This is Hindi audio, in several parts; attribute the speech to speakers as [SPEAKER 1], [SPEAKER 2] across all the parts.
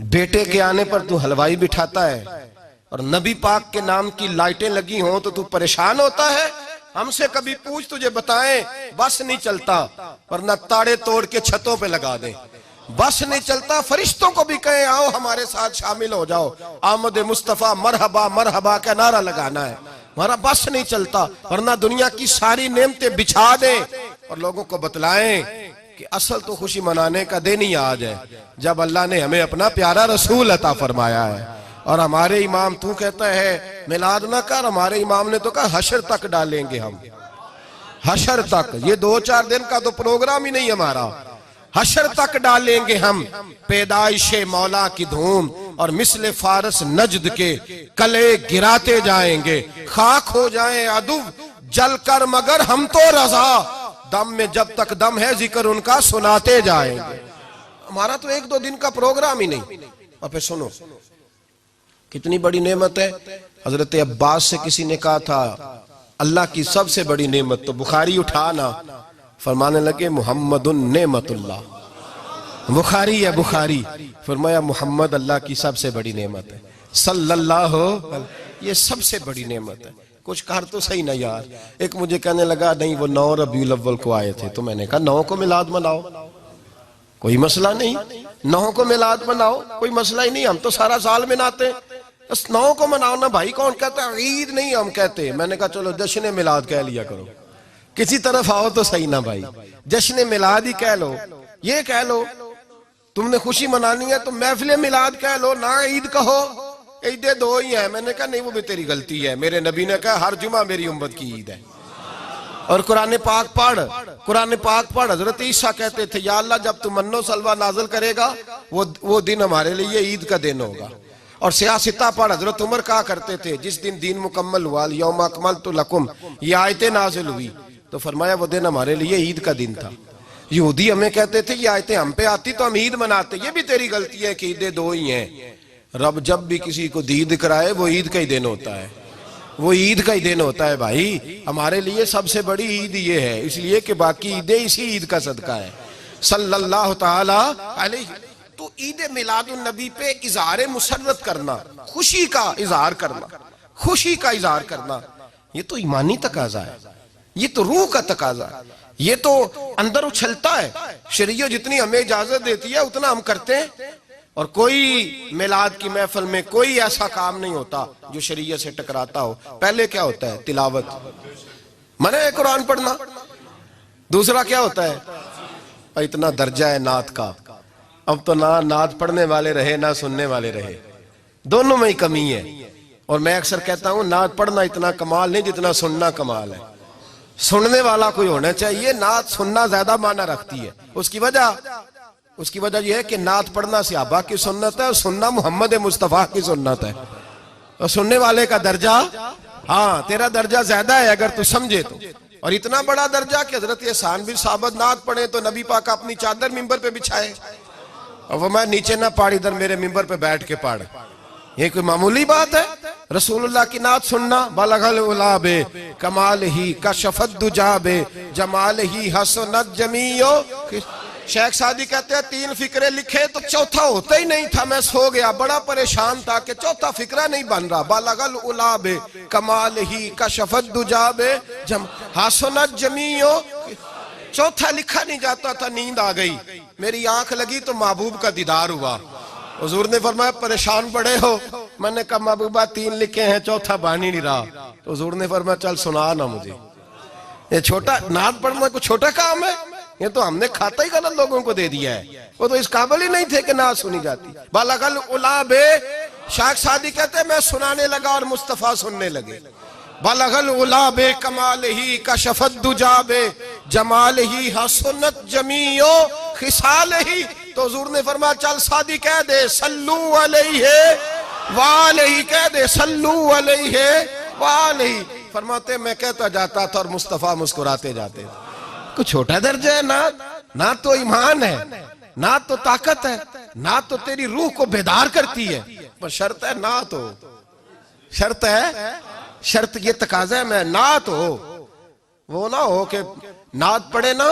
[SPEAKER 1] बेटे के आने पर तू हलवाई बिठाता है और नबी पाक के नाम की लाइटें लगी हों तो तू परेशान होता है। हमसे कभी पूछ, तुझे बताएं बस नहीं चलता, वरना ताड़े तोड़ के छतों पे लगा दें। बस नहीं चलता, फरिश्तों को भी कहें आओ हमारे साथ शामिल हो जाओ, आमद मुस्तफा मरहबा मरहबा का नारा लगाना है। हमारा बस नहीं चलता, वरना दुनिया की सारी नेमतें बिछा दें और लोगों को बतलाएं कि असल तो खुशी मनाने का दिन ही आज है जब अल्लाह ने हमें अपना प्यारा रसूल अता फरमाया है। और हमारे इमाम, तू कहता है मिलाद ना कर, हमारे इमाम ने तो कहा हशर तक डालेंगे हम, हशर तक। ये 2-4 दिन का तो प्रोग्राम ही नहीं हमारा, हशर तक डालेंगे हम पैदाइशे मौला की धूम और मिसले फारस नजद के कले गिराते जाएंगे। खाक हो जाए अदु जल कर मगर हम तो रजा, दम में जब तक दम है जिक्र उनका सुनाते जाएंगे। हमारा तो 1-2 दिन का प्रोग्राम ही नहीं। और फिर सुनो कितनी बड़ी नेमत है। हजरत अब्बास से किसी ने कहा था अल्लाह की सबसे बड़ी नेमत, तो बुखारी उठाना, फरमाने लगे मुहम्मदुन नेमतुल्लाह। बुखारी है बुखारी, फरमाया मुहम्मद अल्लाह की सबसे बड़ी नेमत है, सल्लल्लाहु, ये सबसे बड़ी नेमत है। कुछ कर तो सही ना यार। एक मुझे कहने लगा नहीं वो 9 रबीउल अव्वल को आए थे, तो मैंने कहा 9 को मिलाद मनाओ, कोई मसला नहीं, 9 को मिलाद मनाओ, कोई मसला ही नहीं, हम तो सारा साल मनाते, बस 9 को मनाओ ना भाई। कौन कहता है ईद नहीं हम कहते। मैंने कहा चलो जश्न मिलाद कह लिया करो, किसी तरफ आओ तो सही ना भाई, जश्न मिलाद ही कह लो। ये कह लो तुमने खुशी मनानी है तो महफिल मिलाद कह लो ना, ईद कहो, ईदे 2 ही है। मैंने कहा नहीं वो भी तेरी गलती है, मेरे नबी ने कहा हर जुमा मेरी उम्मत की ईद है। और कुरान पाक पढ़, कुरान पाक पढ़। हजरत ईसा कहते थे या अल्लाह जब तू मन्नो सलवा नाजिल करेगा वो दिन हमारे लिए ईद का दिन होगा। और सियासता पढ़, हजरत उमर कहा करते थे जिस दिन दीन मुकम्मल हुआ यौम अकमलतु लकुम, ये आयतें नाजिल हुई तो फरमाया वो दिन हमारे लिए ईद का दिन था। यहूदी हमें कहते थे ये आयतें हम पे आती तो हम ईद मनाते, ये भी तेरी गलती है कि ईदें 2 ही हैं। रब जब भी किसी को दीद कराए वो ईद का ही दिन होता है, वो ईद का ही दिन होता है भाई। हमारे लिए सबसे बड़ी ईद ये है, इसलिए कि बाकी ईदें इसी ईद का सदका है, सल्लल्लाहु ताला अलैहि। तो ईद मिलादुन नबी पे इजहार मुसर्रत करना, खुशी का इजहार करना, खुशी का इजहार करना, ये तो ईमानी तकाजा है, ये तो रूह का तकाजा है, ये तो अंदर उछलता है। शरीयत जितनी हमें इजाजत देती है उतना हम करते हैं। और कोई मिलाद की महफिल में कोई ऐसा काम नहीं होता जो शरीयत से टकराता हो। पहले क्या होता है? तिलावत, मने है कुरान पढ़ना। दूसरा क्या होता है? इतना दर्जा है नात का, अब तो ना नात पढ़ने वाले रहे ना सुनने वाले रहे, दोनों में ही कमी है। और मैं अक्सर कहता हूं नात पढ़ना इतना कमाल नहीं जितना सुनना कमाल है। सुनने वाला कोई होना चाहिए, नात सुनना ज्यादा माना रखती है। उसकी वजह यह है कि नात पढ़ना सहाबा की सुन्नत है और सुनना मोहम्मद मुस्तफा की सुन्नत है। और सुनने वाले का दर्जा, हाँ तेरा दर्जा ज्यादा है अगर तू समझे तो। और इतना बड़ा दर्जा कि हजरत एहसान बिन साबित नात पढ़े तो नबी पाक अपनी चादर मिंबर पे बिछाए और वो मैं नीचे ना पढ़, इधर मेरे मिंबर पे बैठ के पढ़। ये कोई मामूली बात है? रसूलुल्लाह की नात सुनना, बलगल उलाबे कमाल ही कशफत दुजाबे जमाल ही हसनत जमीयो। शेख सादी कहते हैं 3 फिक्रे लिखे तो चौथा होता ही नहीं था, मैं सो गया, बड़ा परेशान था कि चौथा फिक्रा नहीं बन रहा। बलगल उलाबे कमाल ही कशफत दुजाबे हसनत जमीयो, चौथा लिखा नहीं जाता था। नींद आ गई, मेरी आंख लगी तो महबूब का दीदार हुआ। हुजूर ने फरमाया परेशान पड़े हो? मैंने कहा महबूबा 3 लिखे हैं, चौथा बन ही नहीं रहा। तो हुजूर ने फरमाया चल सुना ना मुझे। ये छोटा नात पढ़ना कोई छोटा काम है? ये तो हमने खाता ही गलत लोगों को दे दिया है। वो तो इस काबिल ही नहीं थे कि नात सुनी जाती। बलगल उलाबे, शेख सादी कहते मैं सुनाने लगा और मुस्तफा सुनने लगे। बलगल उलाबे कमाल ही कशफत दुजाबे जमाल ही हसनत जमीयो खिसाल ही। तो हुजूर ने फरमाया चल सादी कह दे सल्लू अलैहि वालैहि, कह दे सल्लू अलैहि वालैहि। फरमाते मैं कहता जाता था और मुस्तफा मुस्कुराते जाते थे। कुछ छोटा दर्जा है नात? नात तो ईमान है, नात तो ताकत है, नात तो तेरी रूह को बेदार करती है। पर शर्त है नात हो, शर्त है, शर्त ये तकाजा है मैं नात हो। वो ना हो कि नात पढ़े ना,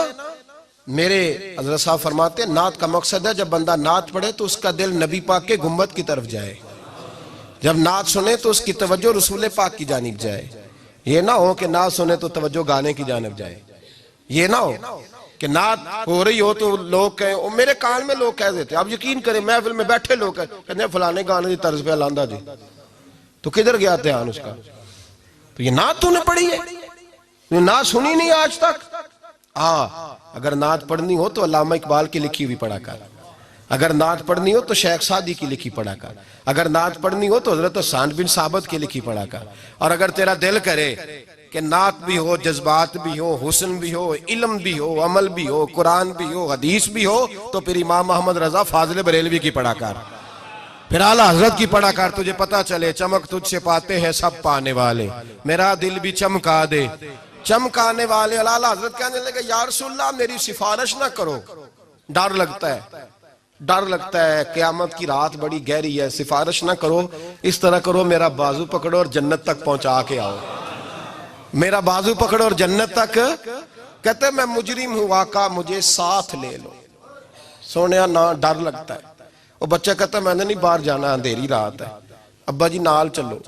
[SPEAKER 1] मेरे हज़रत साहब फरमाते हैं नात का मकसद है जब बंदा नात पढ़े तो उसका दिल नबी पाक के गुम्बद की तरफ जाए, जब नात सुने तो उसकी तवज्जो रसूल पाक की जानिब जाए। ये ना हो कि नात सुने तो तवज्जो गाने की जानिब जाए। ये ना हो कि नात हो रही हो तो लोग कहें, मेरे कान में लोग कह देते, आप यकीन करें महफिल में बैठे लोग कहते फलाने गाने की तर्ज पे लांदा जी, तो किधर गया ध्यान उसका? तो ये नात तूने पढ़ी है, तूने नात सुनी नहीं आज तक। हाँ, अगर नात पढ़नी हो तो अल्लामा इकबाल की लिखी हुई पढ़ा कर, अगर नात पढ़नी हो तो शेख सादी की लिखी पढ़ा कर, अगर नात पढ़नी हो तो हजरत हसन बिन साबित की लिखी पढ़ा कर। और अगर तेरा दिल करे कि नात भी हो, जज्बात भी हो, हुस्न भी हो, इल्म भी हो, अमल भी हो, कुरान भी हो, हदीस भी हो, तो फिर इमाम मोहम्मद रजा फाजिल बरेलवी की पढ़ा कर, फिर आला हजरत की पढ़ा कर। तुझे पता चले चमक तुझसे पाते हैं सब पाने वाले, मेरा दिल भी चमका दे चमकाने वाले। आला हजरत कहने लगे या रसूलल्लाह मेरी सिफारिश ना करो, डर लगता है, डर लगता है, क़यामत की रात बड़ी गहरी है, सिफारिश ना करो, इस तरह करो मेरा बाजू पकड़ो और जन्नत तक पहुंचा के आओ, मेरा बाजू पकड़ो और जन्नत तक। कहते मैं मुजरिम हूं आका, मुझे साथ ले लो। सोनिया ना डर लगता है। वो बच्चा कहता मैंने नहीं बाहर जाना, अंधेरी रात है, अब्बा जी नाल चलो।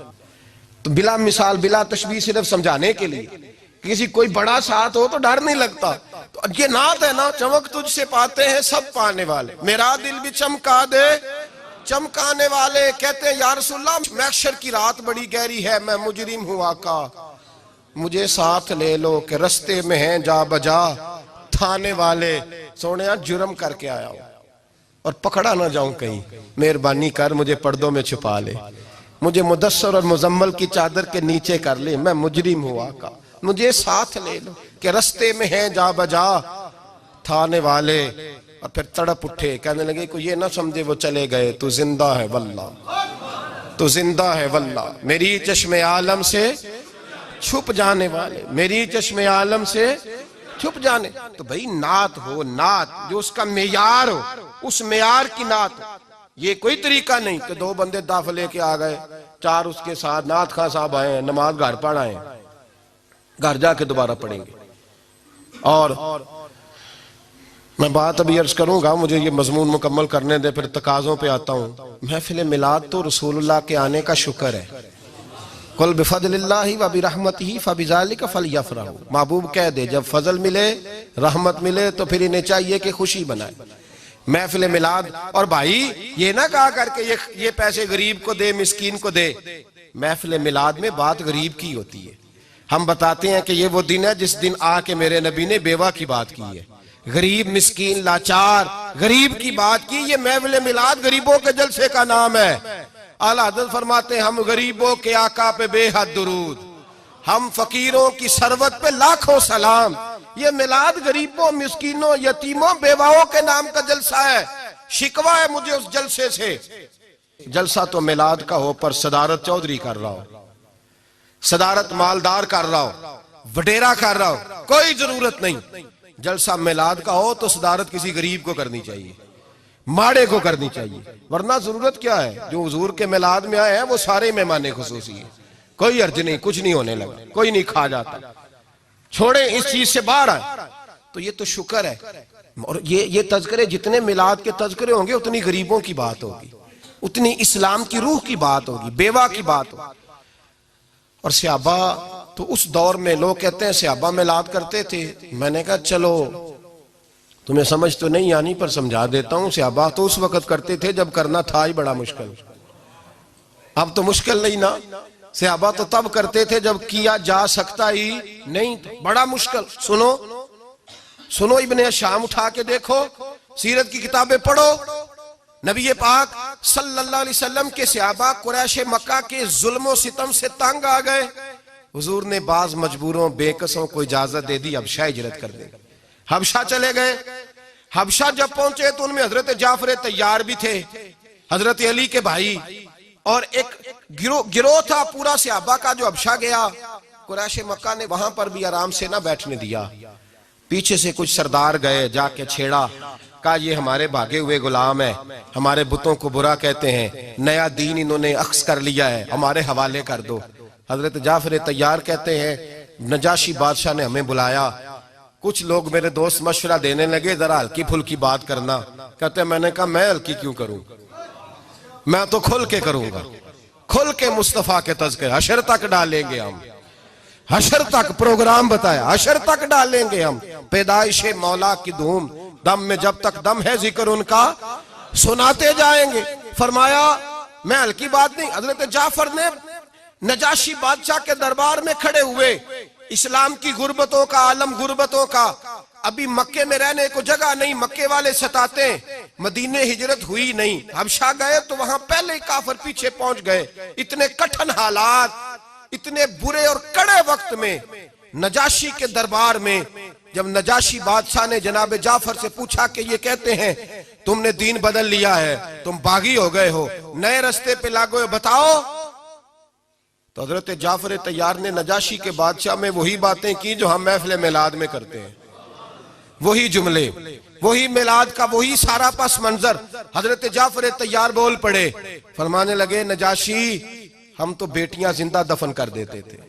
[SPEAKER 1] तो बिला मिसाल बिला तशबीह सिर्फ समझाने के लिए, किसी कोई बड़ा साथ हो तो डर नहीं लगता। तो ये नात है ना, चमक तुझसे पाते हैं सब पाने वाले, मेरा दिल भी चमका दे चमकाने वाले। कहते हैं या रसूलल्लाह महशर की रात बड़ी गहरी है, मैं मुजरिम हूं आका, मुझे साथ ले लो कि रस्ते में हैं जा बजा थाने वाले। सोनिया जुर्म करके आया हूं और पकड़ा ना जाऊं कहीं, मेहरबानी कर मुझे पर्दों में छुपा ले, मुझे मुदस्सर और मुजम्मल की चादर के नीचे कर ले, मैं मुजरिम हूं आका, मुझे साथ ले लो कि रस्ते में हैं जा बजा थाने वाले। और फिर तड़प उठे, कहने लगे कोई ये ना समझे वो चले गए, तू जिंदा है वल्ला, तू जिंदा है वल्ला, मेरी चश्मे आलम से छुप जाने वाले, मेरी चश्मे आलम से छुप जाने। तो भाई नात हो, नात जो उसका मेयार हो, उस मेयार की नात हो। ये कोई तरीका नहीं कि दो बंदे दाफ लेके आ गए, चार उसके साथ नात खां साहब आए, नमाज घर पढ़ आए, घर जाके दोबारा पढ़ेंगे। और मैं बात अभी अर्ज करूंगा, मुझे ये मजमून मुकम्मल करने दे, फिर तकाज़ों पे आता हूँ। महफिल मिलाद तो रसूलुल्लाह के आने का शुक्र है। कुल बिफज़लिल्लाहि व बिरहमतिही फबिज़ालिका फलयफ़रहू। महबूब कह दे जब फजल मिले, रहमत मिले, तो फिर इन्हें चाहिए कि खुशी बनाए। महफिल मिलाद, और भाई ये ना कहा करके ये पैसे गरीब को दे, मिस्कीन को दे। महफिल मिलाद में बात गरीब की होती है। हम बताते हैं कि ये वो दिन है जिस दिन आके मेरे नबी ने बेवा की बात की है, गरीब मिस्कीन लाचार गरीब की बात की। ये महफिल मिलाद गरीबों के जलसे का नाम है। आला हज़रत फरमाते हैं हम गरीबों के आका पे बेहद दुरूद, हम फकीरों की सरवत पे लाखों सलाम। ये मिलाद गरीबों, मिस्कीनों, यतीमों, बेवाओं के नाम का जलसा है। शिकवा है मुझे उस जलसे से। जलसा तो मिलाद का हो पर सदारत चौधरी कर रहा हो, सदारत मालदार कर रहा हो, वडेरा कर रहा हो, कोई जरूरत नहीं। जलसा मिलाद का हो तो सदारत किसी गरीब को करनी चाहिए, माड़े को करनी चाहिए। वरना जरूरत क्या है, जो हुजूर के मिलाद में आए हैं वो सारे मेहमान खुसूसी है, कोई अर्ज नहीं, कुछ नहीं होने लगा, कोई नहीं खा जाता। छोड़े इस चीज से बाहर आए तो ये तो शुक्र है। और ये तज़किरे, जितने मिलाद के तज़किरे होंगे उतनी गरीबों की बात होगी, उतनी इस्लाम की रूह की बात होगी, बेवा की बात होगी। और सहाबा तो उस दौर में लोग कहते हैं सहाबा मिलाद करते थे। मैंने कहा चलो तुम्हें समझ तो नहीं आनी पर समझा देता हूं। सहाबा तो उस वक्त करते थे जब करना था ही बड़ा मुश्किल, अब तो मुश्किल नहीं ना। सहाबा तो तब करते थे जब किया जा सकता ही नहीं, बड़ा मुश्किल। सुनो सुनो, इब्ने शाम उठा के देखो, सीरत की किताबें पढ़ो। नबी पाक सल्लल्लाहु अलैहि वसल्लम के सहाबा कुरैश मक्का के जुल्म सितम से तंग आ गए। हुजूर ने बाज मजबूरों बेकसों को इजाजत दे दी, हबशा हिजरत कर दे। हबशा चले गए। हबशा जब पहुंचे तो उनमें हजरत जाफर तैयार भी थे, हजरत अली के भाई, और एक गिरोह था पूरा सहाबा का जो हबशा गया। कुरैश मक्का ने वहां पर भी आराम से ना बैठने दिया। पीछे से कुछ सरदार गए, जाके छेड़ा, कहा ये हमारे भागे हुए गुलाम है, हमारे बुतों को बुरा कहते हैं, नया दीन इन्होंने अख्स कर लिया है, हमारे हवाले कर दो। हजरत जाफर तैयार कहते हैं नजाशी बादशाह ने हमें बुलाया, कुछ लोग मेरे दोस्त मशवरा देने लगे जरा हल्की फुल्की बात करना। कहते मैंने कहा मैं हल्की क्यों करूं, मैं तो खुल के करूंगा, खुल के मुस्तफा के तज़किरे हशर तक डालेंगे हम, हशर तक प्रोग्राम बताया, हशर तक डालेंगे हम। पैदाइश मौला की धूम, दम में जब तक दम है जिक्र उनका सुनाते जाएंगे। फरमाया मैं हल्की बात नहीं। हजरत जाफर ने नजाशी बादशाह के दरबार में खड़े हुए, इस्लाम की गुर्बतों का आलम, गुर्बतों का, अभी मक्के में रहने को जगह नहीं, मक्के वाले सताते, मदीने हिजरत हुई नहीं, हबशा गए तो वहां पहले ही काफिर पीछे पहुंच गए। इतने कठिन हालात, इतने बुरे और कड़े वक्त में नजाशी के दरबार में जब नजाशी बादशाह ने जनाब जाफर से पूछा कि ये कहते हैं तुमने दीन बदल लिया है, तुम बागी हो गए हो, नए रास्ते पे लागो हो, बताओ। तो हजरत जाफर तैयार ने नजाशी के बादशाह में वही बातें की जो हम महफिल मिलाद में करते हैं, वही जुमले, वही मिलाद का वही सारा पस मंजर। हजरत जाफर तैयार बोल पड़े, फरमाने लगे नजाशी हम तो बेटियां जिंदा दफन कर देते थे।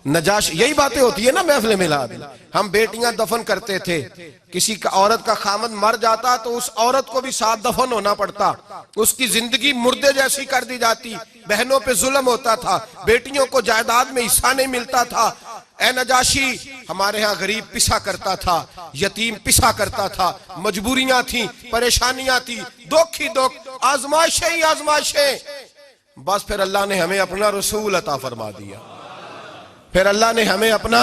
[SPEAKER 1] नजाश, यही बातें होती है ना महफिल मिलाद, हम बेटियां दफन करते थे, किसी का औरत का खामद मर जाता तो उस औरत को भी साथ दफन होना पड़ता, उसकी जिंदगी मुर्दे जैसी कर दी जाती, बहनों पे जुल्म होता था, बेटियों को जायदाद में हिस्सा नहीं मिलता था। ए नजाशी हमारे यहाँ गरीब पिसा करता था, यतीम पिसा करता था, मजबूरियां थी, परेशानियां थी, दुख ही दुख, आजमाइशें ही आजमाइशें। बस फिर अल्लाह ने हमें अपना रसूल अता फरमा दिया, फिर अल्लाह ने हमें अपना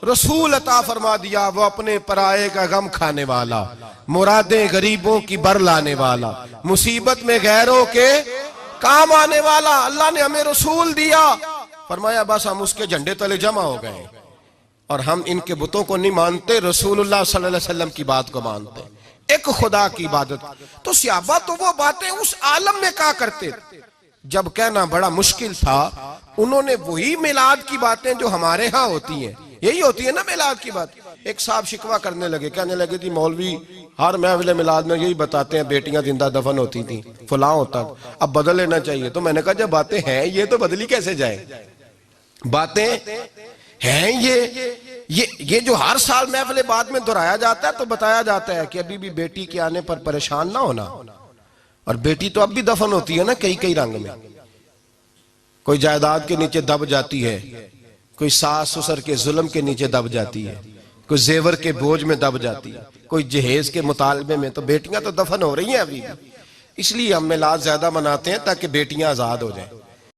[SPEAKER 1] रसूल अता फरमा दिया, वो अपने पराये का गम खाने वाला, मुरादें गरीबों की बर लाने वाला, मुसीबत में गैरों के काम आने वाला। अल्लाह ने हमें रसूल दिया, फरमाया बस हम उसके झंडे तले जमा हो गए और हम इनके बुतों को नहीं मानते, रसूलुल्लाह सल्लल्लाहु अलैहि वसल्लम की बात को मानते, एक खुदा की इबादत। तो सहाबा तो वो बातें उस आलम में कहा करते जब कहना बड़ा मुश्किल था, उन्होंने वही मिलाद की बातें जो हमारे यहाँ होती हैं, यही होती है ना मिलाद की बात। एक साहब शिकवा करने लगे, कहने लगे थी मौलवी हर महफिल मिलाद में यही बताते हैं बेटियां जिंदा दफन होती थी, फलां होता, अब बदल लेना चाहिए। तो मैंने कहा जब बातें हैं ये तो बदली कैसे जाए, बातें हैं ये जो हर साल महफिल बाद में दोहराया जाता है तो बताया जाता है कि अभी भी बेटी के आने पर परेशान ना होना। और बेटी तो अब भी दफन होती है ना कई कई रंग में, कोई जायदाद के नीचे दब जाती है, कोई सास ससुर के जुल्म के नीचे दब जाती है, कोई जेवर के बोझ में दब जाती है, कोई जहेज के मुतालबे में, तो बेटियां तो दफन हो रही हैं अभी भी। इसलिए हम मिलाद ज्यादा मनाते हैं ताकि बेटियां आजाद हो जाएं।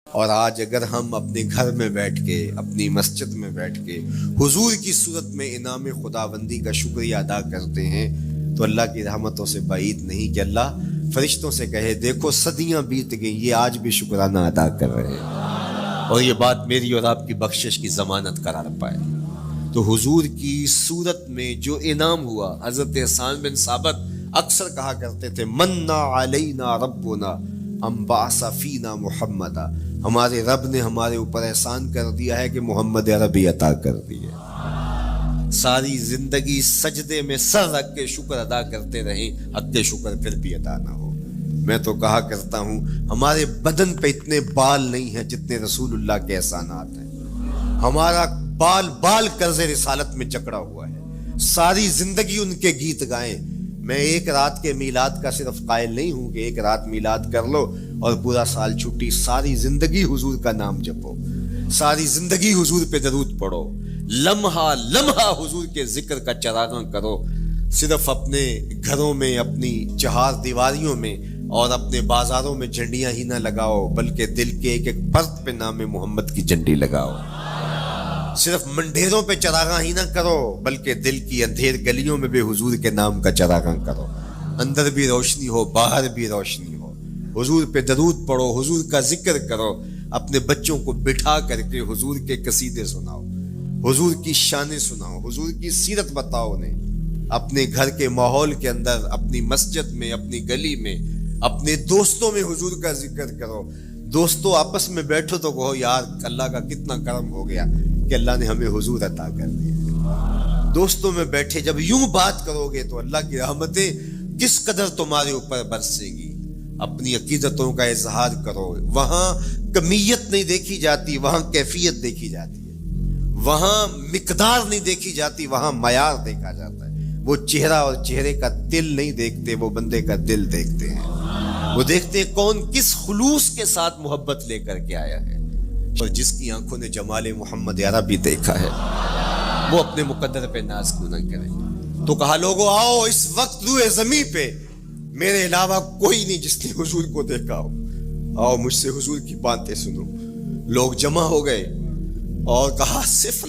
[SPEAKER 2] और आज अगर हम अपने घर में बैठ के, अपनी मस्जिद में बैठ के हुजूर की सूरत में इनाम खुदाबंदी का शुक्रिया अदा करते हैं तो अल्लाह की रहमतों से बाईद नहीं कि अल्लाह फरिश्तों से कहे देखो सदियां बीत गई, ये आज भी शुक्राना अदा कर रहे हैं और ये बात मेरी और आपकी बख्शिश की जमानत करार पाए। तो हुजूर की सूरत में जो इनाम हुआ, हजरत हसन बिन साबित अक्सर कहा करते थे मन्ना अलैना रब्बुना अम्बासा फीना मुहम्मदा, हमारे रब ने हमारे ऊपर एहसान कर दिया है कि मोहम्मद अरबी अता कर दिए। सारी जिंदगी सजदे में सर रख के शुक्र अदा करते रहे, हक के शुक्र फिर भी अदा ना हो। मैं तो कहा करता हूँ हमारे बदन पे इतने बाल नहीं हैं जितने रसूलुल्लाह के एहसानात हैं। हमारा बाल बाल कर्ज़े रिसालत में जकड़ा हुआ है, सारी जिंदगी उनके गीत गाएं। मैं एक रात के मीलाद का सिर्फ कायल नहीं हूं कि एक रात मीलाद कर लो और पूरा साल छुट्टी, सारी जिंदगी हुजूर का नाम जपो, सारी जिंदगी हुजूर पे दरूद पढ़ो, लम्हा लम्हा हुजूर के जिक्र का चरागां करो। सिर्फ अपने घरों में, अपनी चहार दीवारियों में और अपने बाजारों में झंडियां ही ना लगाओ, बल्कि दिल के एक एक फर्द पे नाम मोहम्मद की झंडी लगाओ। सिर्फ मंडेरों पे चरागां ही ना करो, बल्कि दिल की अंधेर गलियों में भी हुजूर के नाम का चरागां करो। अंदर भी रोशनी हो, बाहर भी रोशनी हो। हुजूर पे दरूद पढ़ो, हुजूर का जिक्र करो, अपने बच्चों को बिठा करके हुजूर के कसीदे सुनाओ, हुजूर की शानें सुनाओ, हुजूर की सीरत बताओ उन्हें। अपने घर के माहौल के अंदर, अपनी मस्जिद में, अपनी गली में, अपने दोस्तों में हुजूर का जिक्र करो। दोस्तों आपस में बैठो तो कहो यार अल्लाह का कितना करम हो गया कि अल्लाह ने हमें हुजूर अता कर दिया। दोस्तों में बैठे जब यूं बात करोगे तो अल्लाह की रहमतें किस कदर तुम्हारे ऊपर बरसेगी। अपनी अकीदतों का इजहार करो, वहां कमियत नहीं देखी जाती, वहां कैफियत देखी जाती है। वहां मिकदार नहीं देखी जाती, वहां मयार देखा जाता है। वो चेहरा और चेहरे का दिल नहीं देखते, वो बंदे का दिल देखते हैं। वो देखते हैं कौन किस खुलूस के साथ मोहब्बत लेकर के आया है। और जिसकी आंखों ने जमाले मोहम्मद अरबी देखा है, वो अपने मुकद्दर पे नाज क्यों न करे। तो कहा, लोगों आओ, इस वक्त रूए जमी पे मेरे अलावा कोई नहीं जिसने हुजूर को देखा हो। आओ मुझसे हुजूर की बातें सुनो। लोग जमा हो गए और कहा, सिर्फ